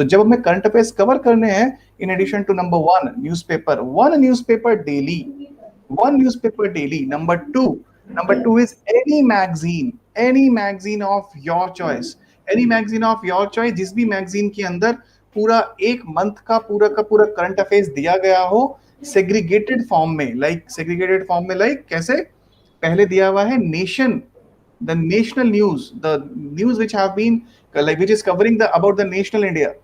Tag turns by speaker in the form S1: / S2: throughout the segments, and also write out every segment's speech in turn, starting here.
S1: तो जब हमें करंट अफेयर्स कवर करने हैं, in addition to number one newspaper, one newspaper daily. Number two is any magazine of your choice, जिस भी मैगजीन के अंदर पूरा एक मंथ का पूरा करंट अफेयर्स दिया गया हो सेग्रीगेटेड फॉर्म में, लाइक कैसे पहले दिया हुआ है nation, the national news, the news which have been like which is covering the about the national India.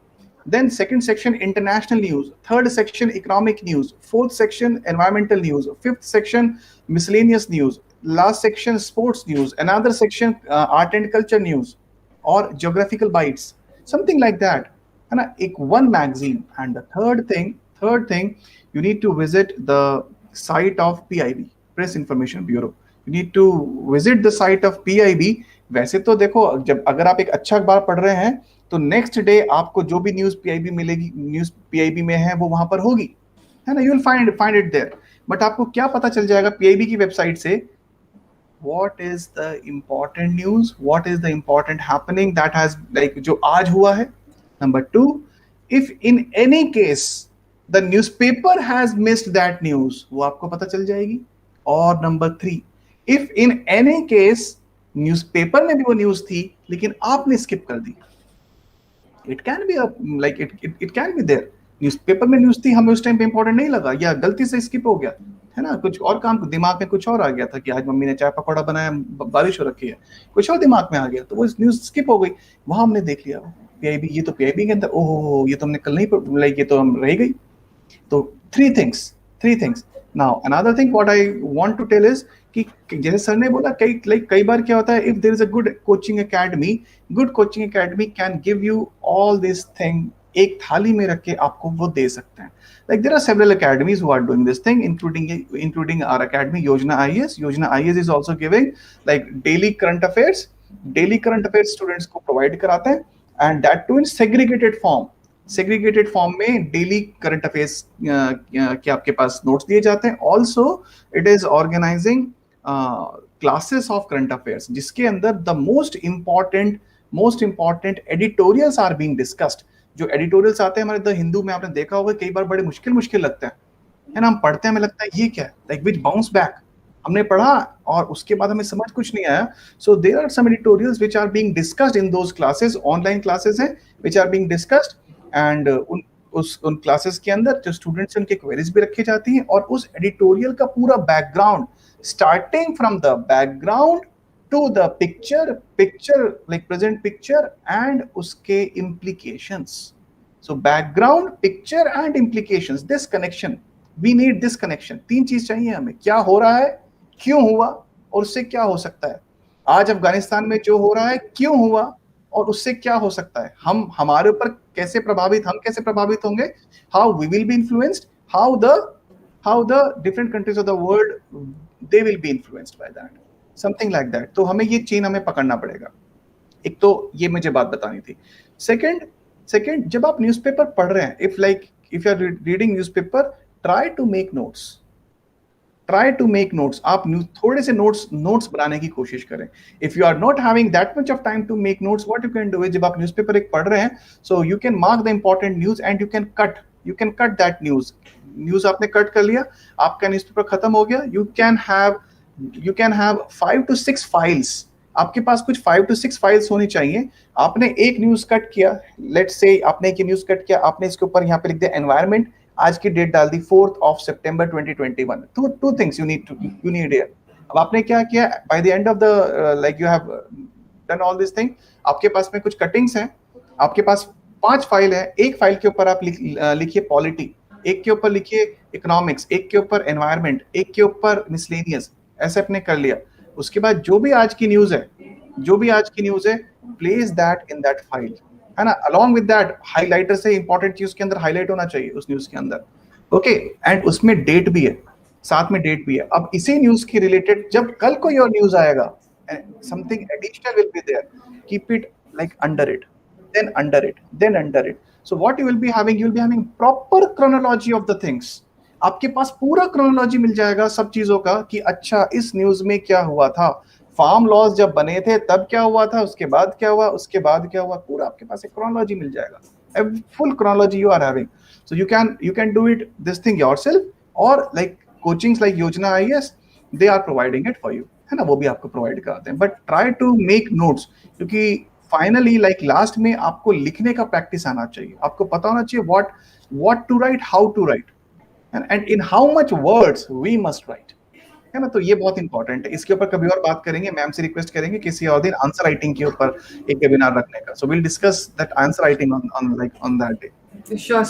S1: Then second section international news, third section economic news, fourth section environmental news, fifth section miscellaneous news, last section sports news, another section art and culture news or geographical bites, something like that. And one magazine. And the third thing, you need to visit the site of PIB, Press Information Bureau. You need to visit the site of PIB. वैसे तो देखो, जब अगर आप एक अच्छा अखबार पढ़ रहे हैं तो नेक्स्ट डे आपको जो भी न्यूज पीआईबी मिलेगी, न्यूज पीआईबी में है वो वहां पर होगी, है ना, you will find it there. But आपको क्या पता चल जाएगा पीआईबी की वेबसाइट से, what is the important news, what is the important happening that has like जो आज हुआ है. Number two, if in any case the newspaper has missed that news, वो आपको पता चल जाएगी. और number three, if in any case newspaper में भी वो न्यूज थी लेकिन आपने स्किप कर दी, it can be a like it can be there. Newspaper में न्यूज थी, हमें उस टाइम पे इंपॉर्टेंट नहीं लगा या गलती से स्किप हो गया, है ना, कुछ और काम दिमाग में कुछ और आ गया था कि आज मम्मी ने चाय पकौड़ा बनाया, बारिश हो रखी है, कुछ और दिमाग में आ गया तो वो न्यूज स्किप हो गई. वहां हमने देख लिया पीआईबी, ये तो पीआईबी के अंदर, ओहो ये तो हमने कल नहीं लाइक, ये तो हम रह गई. तो three things. Now another thing what I want to tell is कि जैसे सर ने बोला, कई बार क्या होता है, if there is a good coaching academy can give you all this thing, एक थाली में रख के आपको वो दे सकते हैं. Like there are several academies who are doing this thing, including our academy, Yojana IAS. Yojana IAS is also giving like daily current affairs students को provide कराते हैं, and that too in segregated form में daily current affairs के आपके पास notes दिए जाते हैं. Also it is organizing classes of current affairs जिसके अंदर the most important editorials are being discussed. जो एडिटोरियल्स आते हैं हमारे द हिंदू में, आपने देखा होगा कई बार बड़े मुश्किल लगते हैं, है ना, हम पढ़ते हैं हमें लगता है ये क्या है, लाइक विच बाउंस बैक, हमने पढ़ा और उसके बाद हमें समझ कुछ नहीं आया. So there are some editorials which are being discussed in those classes, online classes हैं which are being discussed, and उन क्लासेस के अंदर जो स्टूडेंट्स उनके क्वेरीज भी रखी जाती हैं और उस एडिटोरियल का पूरा background, starting from the background to the picture like present picture and uske implications. So background, picture and implications, this connection, we need this connection. तीन चीज चाहिए हमें, क्या हो रहा है, क्यों हुआ और उससे क्या हो सकता है. आज अफगानिस्तान में जो हो रहा है क्यों हुआ और उससे क्या हो सकता है, हम हमारे ऊपर कैसे प्रभावित होंगे, how we will be influenced, how the different countries of the world they will be influenced by that, something like that. तो हमें ये चेन हमें पकड़ना पड़ेगा. एक तो ये मुझे बात बतानी थी. सेकंड जब आप न्यूज़पेपर पढ़ रहे हैं, if you are reading newspaper, try to make notes. आप थोड़े से नोट्स बनाने की कोशिश करें. If you are not having that much of time to make notes, what you can do is, जब आप न्यूज़पेपर एक पढ़ रहे हैं, so you can mark the important news and you can cut that news आपने cut कर लिया, आपका न्यूज़पेपर खत्म हो गया. You can have 5 to 6 files, आपके पास कुछ 5 to 6 फाइल्स होनी चाहिए. आपने एक न्यूज कट किया, लेट्स से आपने एक न्यूज कट किया, आपने इसके ऊपर यहाँ पे लिख दिया एनवायरनमेंट, आज की डेट डाल दी 4th September 2021. two things you need here. अब आपने क्या किया, by the end of the like you have done all this thing, आपके पास में कुछ कटिंग्स हैं, आपके पास 5 फाइल है. एक फाइल के ऊपर आप लिखिए पॉलिटी, एक के ऊपर लिखिए इकोनॉमिक्स, एक के ऊपर एनवायरनमेंट, एक के ऊपर मिसलेनियस, ऐसे आपने कर लिया. उसके बाद जो भी आज की न्यूज है place that in that file, है ना. अलॉन्ग विद दैट हाइलाइटर से इंपॉर्टेंट चीज के अंदर हाईलाइट होना चाहिए उस न्यूज के अंदर, ओके. एंड उसमें डेट भी है, साथ में डेट भी है. अब इसी न्यूज के रिलेटेड जब कल को योर न्यूज आएगा, something additional will be there, keep it like under it, then under it. So what you will be having proper chronology of the things. आपके पास पूरा क्रोनोलॉजी मिल जाएगा सब चीजों का कि अच्छा इस न्यूज में क्या हुआ था, फार्म लॉज जब बने थे तब क्या हुआ था, उसके बाद क्या हुआ, पूरा आपके पास एक क्रोनोलॉजी मिल जाएगा. full chronology you are having. So you can do it this thing yourself, or like coachings like Yojana IAS, they are providing it for you, है ना, वो भी आपको प्रोवाइड कराते हैं. But try to make notes, क्योंकि finally like last में आपको लिखने का प्रैक्टिस आना चाहिए. आपको पता होना चाहिए what to write, how to write, and in how much words we must write, है ना. तो ये बहुत इंपॉर्टेंट है. इसके ऊपर कभी और बात करेंगे. मैम से रिक्वेस्ट करेंगे किसी और दिन आंसर राइटिंग के ऊपर एक वेबिनार रखने का. So will discuss that answer writing on that day.
S2: Sure.